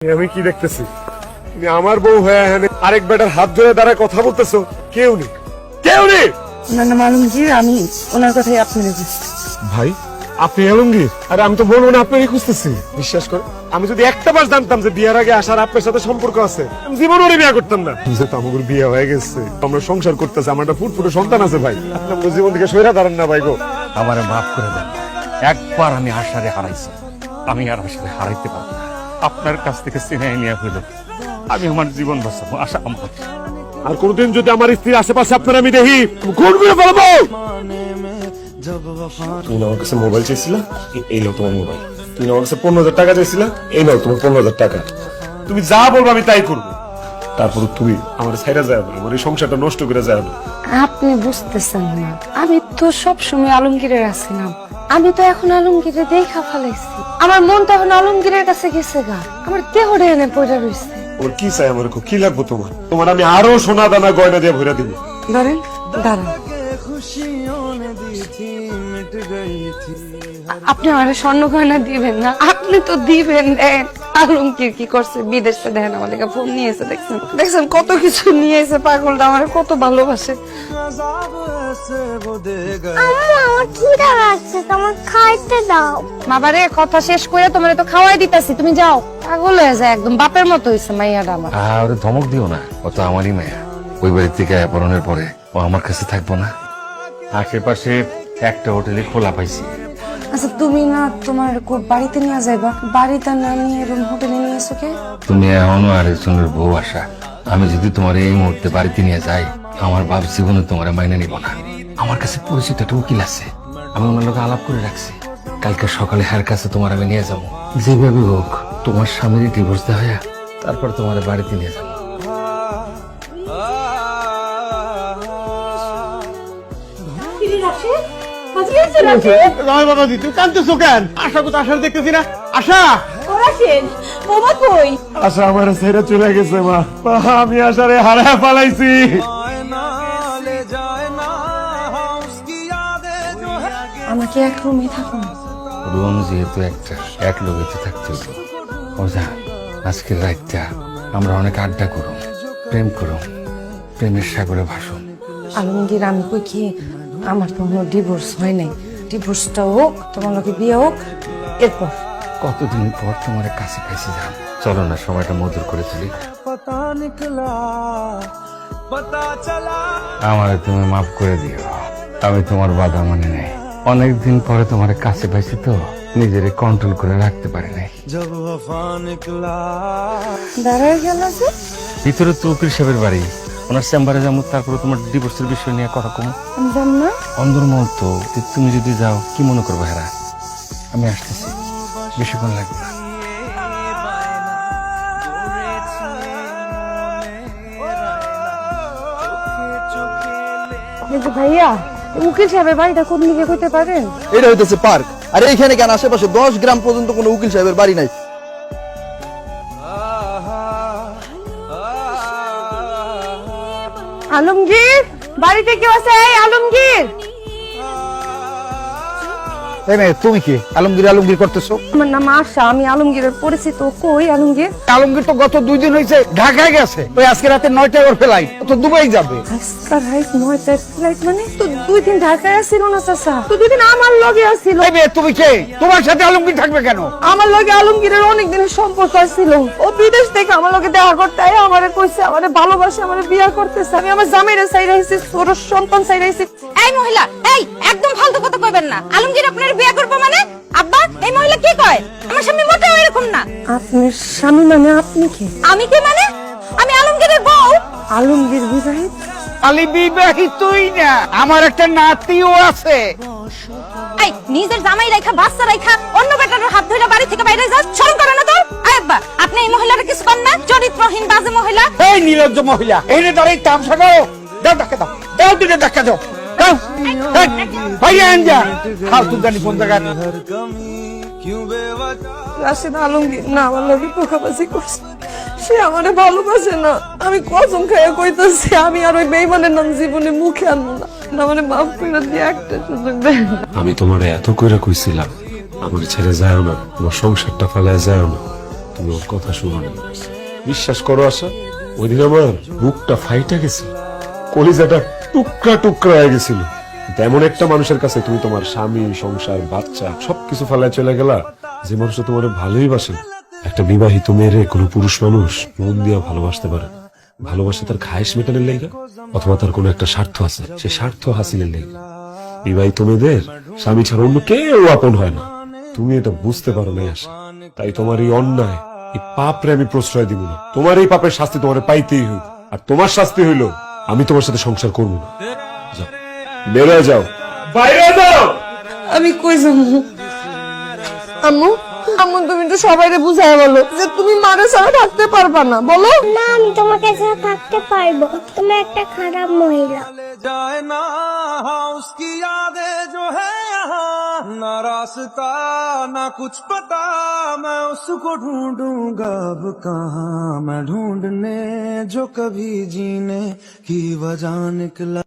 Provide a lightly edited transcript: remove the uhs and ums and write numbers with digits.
আমি কি দেখতেছি? তুমি আমার বউ হয়ে এখানে আরেক বেটার হাত ধরে দাঁড়ায় কথা বলতেছো? কেউ নেই, কেউ নেই। না না মালুমগীর, আমি ওনার কথাই আপনার ভাই আপনি আলমগীর? আরে আমি তো বলবো না আপনারই খুঁজতেছি। বিশ্বাস করে আমি যদি একটা বার জানতাম যে বিয়ের আগে আসার আপনার সাথে সম্পর্ক আছে, আমি জীবনে ওরে বিয়ে করতাম না। যে আমার বিয়ে হয়ে গেছে, আমরা সংসার করতেছি, আমার একটা ফুটফুটে সন্তান আছে ভাই। আপনি আমার জীবন থেকে সইরা দাঁড়ান না ভাই গো। আমারে মাফ করে দেন। একবার আমি আশারে হারাইছি, আমি আর আশারে হারাইতে পারবো না। আপনার কাছ থেকে সিনেমা নিয়ে হইল আমি আমার জীবন বাঁচাবো, আশা আমার। আর কোনদিন যদি আমার স্ত্রীর আশেপাশে আপনার আমি দেখি, খুন করে ফেলবো। তুমি আমার কাছে মোবাইল চাইছিলা, এই নাও তোমার মোবাইল। তুমি আমার কাছে 15,000 টাকা চাইছিলা, এই নাও তোমার 15,000 টাকা। তুমি যা বলবো আমি তাই করবো। তারপর তুমি আমার ছাইরা যায় না, আমার এই সংসারটা নষ্ট করে যায় না। আপনি বুঝতেছেন না, আমি তো সবসময় আলমগীরের আছিলাম। আমি তো এখন আলমগীরে দেখা ফেলাইছি। আমার মন তো এখন আলমগীরের কাছে গেছে গা। আমার দেহটা এনে পড়ে রয়েছে। ওর কি চাই? আমার কি লাগবো তোমার? তোমার আমি আরো সোনা দানা গয়না দিয়ে ভরে দিব। ধরেন দাঁড়ান, আপনি আমার স্বর্ণ গয়না দিবেন না? আপনি তো দিবেন। দেন আলমগীর কি করছে বিদেশে, দেখেন আমার লেগে ফোন নিয়েছে, দেখছেন দেখছেন কত কিছু নিয়েছে। পাগলটা আমার কত ভালোবাসে। আমার খিদা লাগছে, তোমার খাইতে দাও। বাবারে কথা শেষ করে তোমার তো খাওয়াই দিতাছি, তুমি যাও। পাগল হয়ে যায় একদম, বাপের মতো হয়েছে মাইয়াটা আমার। ওরে ধমক দিও না, ও তো আমারই মেয়া। ওই বাড়ি থেকে পড়ানোর পরে ও আমার কাছে থাকবো না। আশেপাশে একটা হোটেলে খোলা পাইছি। আচ্ছা তুমি না তোমার বাড়িতে নিয়ে যাইবা, বাড়িতে না নিয়ে এরকম হোটেলে নিয়ে এসো কে? তুমি এখনো আরেকজনের বউ আশা। আমি যদি তোমার এই মুহূর্তে বাড়িতে নিয়ে যাই, আমার বাপ জীবনে তোমার মাইনে নিব না। আমার কাছে পরিচিত একটা উকিল আছে, আমি ওনার লোক আলাপ করে রাখছি। কালকে সকালে হার কাছে তোমার আমি নিয়ে যাবো। যেভাবে হোক তোমার স্বামীর ডিভোর্স দেওয়া হয়, তারপর তোমার বাড়িতে নিয়ে যাবো। তুই কাঁদতেছো কেন? আশা কোথাও আশা দেখতেছি না। আশা আশা আমার ছেড়ে চলে গেছে মা। আমি আশারে হারায় পালাইছি। আমাকে এক রুমে থাকুন। রুম যেহেতু একটা, এক লোকেতে থাকতে হতো। ওজা আজকের রাতটা আমরা অনেক আড্ডা করুম, প্রেম করুম, প্রেমের সাগরে ভাসুন। আলমগীর আমি কই কি, আমার তো কোনো ডিভোর্স হয় নাই। ডিভোর্সটা হোক, তোমার লোকে বিয়ে হোক, এরপর। কতদিন পর তোমার কাছে পাইছি যান। চলো না সময়টা মধুর করে তুলি। আমার তুমি মাফ করে দিও, আমি তোমার বাধা মানে নাই। অনেকদিন পরে তোমার কাছে পাইছি তো নিজের কন্ট্রোল করে রাখতে পারি নাই। দাঁড়ায় গেল যে ভিতরে তো উকিল সাহেবের বাড়ি, ওনার চেম্বারে যাবো, তারপরে তোমার ডিভোর্সের বিষয় নিয়ে কথা কম। আমি জানি না। অন্দরমহল তো, তুমি যদি যাও কি মনে করবো হেরা? আমি আসতেছি, বেশিক্ষণ লাগবে না। কিন্তু ভাইয়া, উকিল সাহেবের বাড়িটা কোন দিকে কইতে পারেন? এটা হইতেছে পার্ক, আর এইখানে কেন আশেপাশে 10 গ্রাম পর্যন্ত কোনো উকিল সাহেবের বাড়ি নাই। আলমগীর, বাড়িতে কেউ আছে? এই আলমগীর। তুমি কি আলমগীর আলমগীর করতেছো? আমার নাম আশা, আমি আলমগীরের পরিচিত। কই আলমগীর? আলমগীর তো গত 2 দিন হয়েছে ঢাকায় গেছে। ওই আজকে রাতে 9টায় ওর ফ্লাইট, তো দুবাই যাবে। আজকাল রাইট 9টার ফ্লাইট মানে? তো 2 দিন ঢাকায় আসছিল না চাচা? তো 2 দিন আমার লগে আসছিল। তুমি কে? তোমার সাথে আলমগীর থাকবে কেন? আমার লগে আলমগীরের অনেক দিনের সম্পর্ক ছিল। ও বিদেশ থেকে আমার লগে দেখা করতে আয়, আমারে কইছে আমারে ভালোবাসে, আমারে বিয়ে করতেছে। আমি আমার জামাইরে চাইরা হইছি, ছোট সন্তান চাইরা হইছি। এই মহিলা, এই একদম ফালতু কথা কইবেন না। আলমগীর আপনার বিয়ে করবে মানে? আব্বা, এই মহিলা কি কয়? আমার স্বামী মোটেও এরকম না। আপনার স্বামী মানে আপনি কি? আমি কি মানে? আমি আলমগীরের বউ। আলমগীর বিবাহিত? আলী বিবাহিতই না, আমার একটা নাতিও আছে। এই নিজের জামাই রাইখা, বাচ্চা রাইখা অন্য বেটার হাত ধরে বাড়ি থেকে বাইরে যাস, শরম করে না তোর? আয় আব্বা, আপনি এই মহিলার কিছু কর না? চরিত্রহীন বাজে মহিলা। এই নির্লজ্জ মহিলা, এনে ধরে তামসা দাও। দাও ধাক্কা দাও, দাও দুটো ধাক্কা দাও। দাও ভাইয়া আনজা খাও, তুই জানি কোন জায়গায়। রাশিদ আলমগীর না আমার লগে ধোঁকাবাজি করছে। সে আমারে ভালোবাসে না। আমি কসম খাইয়া কইতাছি, আমি আর ওই বেঈমানের নাম জীবনে মুখে আনবো না। আমারে মাফ করে দিয়ে একটা সুযোগ দেন। আমি তোমারে এত কইরা কইছিলাম আমার ছেড়ে যায় না, তোমার সংসারটা ফেলায় যায় না। তুমি ওর কথা শুনো না। বিশ্বাস করো আশা, ওই দিন আমার বুকটা ফাইটা গেছিল, কলিজাটা টুকরা টুকরা হয়ে গেছিল। তেমন একটা মানুষের কাছে তুমি তোমার স্বামী, সংসার, বাচ্চা সবকিছু ফেলায় চলে গেলা, যে মানুষটা তোমার ভালোই বাসে। একটা বিবাহিত মেয়েরে কোনো পুরুষ মানুষ মন দিয়া ভালোবাসতে পারে। ভালোবাসে তার খায়েশ মেটানোর লেগে, অথবা তার কোনো একটা স্বার্থ আছে, সে স্বার্থ হাসিলের লেগে। বিবাহিত মেয়েদের স্বামী ছাড়া অন্য কেউ আপন হয় না। তুমি এটা বুঝতে পারো না আশা, তাই তোমার এই অন্যায়, এই পাপরে আমি প্রশ্রয় দিব না। তোমার এই পাপের শাস্তি তোমার পাইতেই হইব, আর তোমার শাস্তি হইল আমি তোমার সাথে সংসার করবো না। যাও, বেরো যাও, বাইরে যাও। আমি কই যাবো? আম্মু, আম্মু তুমি তো সবাইরে বুঝায় বলো যে তুমি মারে ছাড়া থাকতে পারবা না, বলো। না আমি তোমাকে ছাড়া থাকতে পারবো, তুমি একটা খারাপ মহিলা। जाए ना उसकी यादें जो है यहाँ, ना रास्ता ना कुछ पता, मैं उसको ढूंढूंगा अब कहाँ, मैं ढूंढने जो कभी जीने की वजह निकला।